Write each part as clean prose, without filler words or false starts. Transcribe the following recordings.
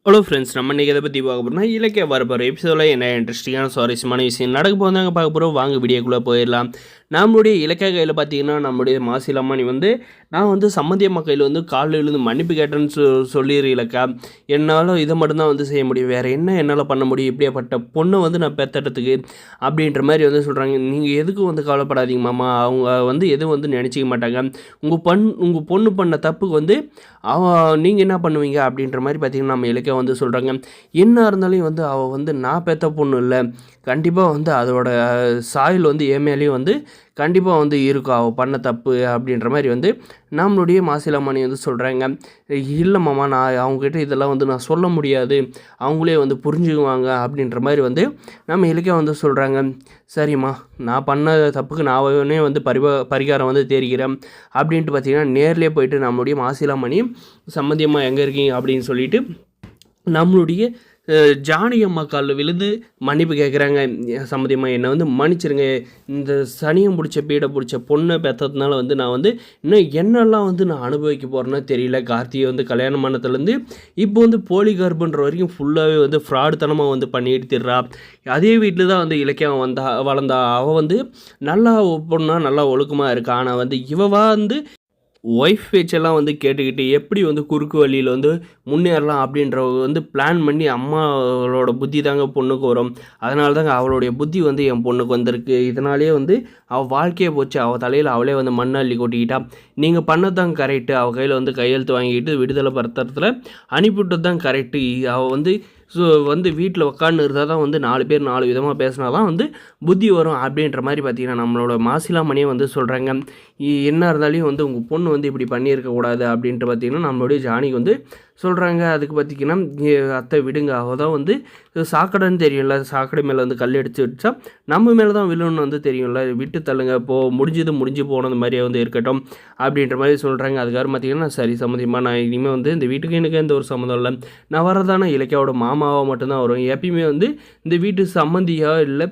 Hello friends, நம்ம இன்றைக்கி எதை பற்றி பார்க்க போகிறோம்னா, இலக்கிய வரப்போகிற எபிசோடில் என்ன இன்ட்ரெஸ்டிங்கான சுவாரஸ்யமான விஷயம் நடக்க போதாங்க பார்க்க போகிறோம். வாங்க வீடியோக்குள்ளே போயிடலாம். நம்மளுடைய இலக்கிய கையில் பார்த்தீங்கன்னா, நம்முடைய மாசிலம்மணி வந்து நான் வந்து சம்மந்தி அம்மா கையில் வந்து காலில் விழுந்து மன்னிப்பு கேட்டேன்னு சொல்லிடு இலக்கா. என்னால் இதை மட்டும்தான் வந்து செய்ய முடியும், வேறு என்ன என்னால் பண்ண முடியும், இப்படியாப்பட்ட பொண்ணை வந்து நான் பெற்றெடுத்துக்கு அப்படின்ற மாதிரி வந்து சொல்கிறாங்க. நீங்கள் எதுக்கும் வந்து கவலைப்படாதீங்க மாமா, அவங்க வந்து எதுவும் வந்து நினச்சிக்க மாட்டாங்க. உங்கள் பொண்ணு பண்ண தப்புக்கு வந்து நீங்கள் என்ன பண்ணுவீங்க அப்படின்ற மாதிரி பார்த்தீங்கன்னா நம்ம இலக்கிய வந்து சொல்கிறாங்க. என்ன இருந்தாலும் வந்து அவள் வந்து நான் பெற்ற பொண்ணு இல்லை, கண்டிப்பாக வந்து அதோட சாயல் வந்து என் மேலேயும் வந்து கண்டிப்பாக வந்து இருக்கும் அவள் பண்ண தப்பு அப்படின்ற மாதிரி வந்து நம்மளுடைய மாசிலாமணி வந்து சொல்கிறாங்க. இல்லை மாமா, நான் அவங்ககிட்ட இதெல்லாம் வந்து நான் சொல்ல முடியாது, அவங்களே வந்து புரிஞ்சுக்குவாங்க அப்படின்ற மாதிரி வந்து நம்ம இலக்கிய வந்து சொல்கிறாங்க. சரிம்மா, நான் பண்ண தப்புக்கு நானே வந்து பரிகாரம் வந்து தேடிக்கிறேன் அப்படின்ட்டு பார்த்தீங்கன்னா நேர்லேயே போயிட்டு நம்மளுடைய மாசிலாமணி சம்மந்தியம்மா எங்கே இருக்கீங்க அப்படின்னு சொல்லிட்டு நம்மளுடைய ஜானகி அம்மா காலில் விழுந்து மன்னிப்பு கேட்குறாங்க. சம்மதியம்மா, என்னை வந்து மன்னிச்சிருங்க, இந்த சனியம் பிடிச்ச பீடை பிடிச்ச பொண்ணை பெற்றதுனால வந்து நான் வந்து இன்னும் என்னெல்லாம் வந்து நான் அனுபவிக்க போகிறேன்னா தெரியல. கார்த்திகை வந்து கல்யாணம் பண்ணத்துலேருந்து இப்போ வந்து போலி கர்ப்பன்ற வரைக்கும் ஃபுல்லாகவே வந்து ஃப்ராடுத்தனமாக வந்து பண்ணிட்டு திடுறா. அதே வீட்டில் தான் வந்து இலக்கியம் வளர்ந்தா. அவள் வந்து நல்லா பொண்ணா நல்லா ஒழுக்கமாக இருக்கா. ஆனால் வந்து இவவா வந்து ஒய்ஃப் பேச்செல்லாம் வந்து கேட்டுக்கிட்டு எப்படி வந்து குறுக்கு வழியில் வந்து முன்னேறலாம் அப்படின்ற வந்து பிளான் பண்ணி அம்மாவோட புத்தி தாங்க பொண்ணுக்கு வரும். அதனால தாங்க அவளுடைய புத்தி வந்து என் பொண்ணுக்கு வந்திருக்கு. இதனாலே வந்து அவள் வாழ்க்கையே போச்சு. அவள் தலையில் அவளே வந்து மண் அள்ளி கொட்டிக்கிட்டா. நீங்கள் பண்ணது தான் கரெக்டு. அவள் கையில் வந்து கையெழுத்து வாங்கிட்டு விடுதலை பத்திரத்தில் அனுப்பிவிட்டது தான் கரெக்டு. அவள் வந்து வந்து வீட்டில் உட்காந்து இருந்தால் தான் வந்து 4 பேர் 4 விதமாக பேசினா தான் வந்து புத்தி வரும் அப்படின்ற மாதிரி பார்த்தீங்கன்னா நம்மளோட மாசிலாமணியே வந்து சொல்கிறாங்க. என்ன இருந்தாலும் வந்து உங்கள் பொண்ணு வந்து இப்படி பண்ணியிருக்கக்கூடாது அப்படின்ட்டு பார்த்திங்கன்னா நம்மளுடைய ஜானிக்கு வந்து சொல்கிறாங்க. அதுக்கு பார்த்திங்கன்னா அத்தை விடுங்க, அவள் தான் வந்து சாக்கடைன்னு தெரியும்ல, சாக்கடை மேலே வந்து கல் அடித்து வச்சா நம்ம மேலே தான் விழுன்னு வந்து தெரியும்ல, விட்டு தள்ளுங்க, முடிஞ்சு போனது மாதிரியே வந்து இருக்கட்டும் அப்படின்ற மாதிரி சொல்கிறாங்க. அதுக்காக பார்த்திங்கன்னா சரி சம்மதியமாக, நான் இனிமேல் வந்து இந்த வீட்டுக்கு எனக்கு எந்த ஒரு சம்மந்தம் இல்லை, நான் வரதானே இலக்கியாவோட மாமாவாக மட்டும்தான் வரும், எப்பயுமே வந்து இந்த வீட்டு சம்மந்தியாக இல்லை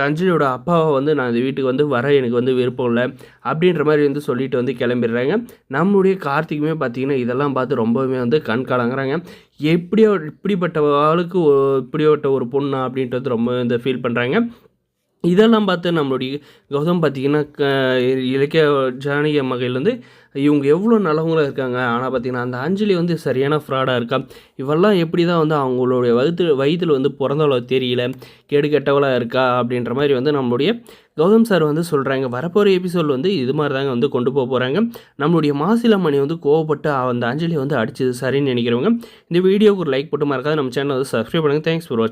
அஞ்சலியோட அப்பாவை வந்து நான் இந்த வீட்டுக்கு வந்து வர எனக்கு வந்து விருப்பம் இல்லை அப்படின்ற மாதிரி வந்து சொல்லிட்டு வந்து கிளம்பிடுறாங்க. நம்மளுடைய கார்த்திக்குமே பார்த்திங்கன்னா இதெல்லாம் பார்த்து ரொம்பவுமே வந்து கண் கலங்குறாங்க. இப்படிப்பட்ட ஆளுக்கு இப்படிப்பட்ட ஒரு பொண்ணா அப்படின்றது ரொம்ப இந்த ஃபீல் பண்ணுறாங்க. இதெல்லாம் பார்த்து நம்மளுடைய கௌதம் பார்த்திங்கன்னா இலக்கிய ஜானகி அம்மையில் வந்து இவங்க எவ்வளோ நல்லவங்களாக இருக்காங்க, ஆனால் பார்த்திங்கன்னா அந்த அஞ்சலி வந்து சரியான ஃப்ராடாக இருக்கா. இவெல்லாம் எப்படி தான் வந்து அவங்களுடைய வயிற்றில் வந்து பிறந்தவளோ தெரியல, கேடு கெட்டவளாக இருக்கா அப்படின்ற மாதிரி வந்து நம்மளுடைய கௌதம் சார் வந்து சொல்கிறாங்க. வரப்போகிற எபிசோட் வந்து இது மாதிரி தாங்க வந்து கொண்டு போகிறாங்க. நம்மளுடைய மாசிலாமணி வந்து கோவப்பட்டு அந்த அஞ்சலியை வந்து அடிச்சது சரின்னு நினைக்கிறவங்க இந்த வீடியோவுக்கு ஒரு லைக் போட்டு மறக்காது நம்ம சேனல் வந்து சப்ஸ்கிரைப் பண்ணுங்கள். தேங்க்ஸ் ஃபார் வாட்சிங்.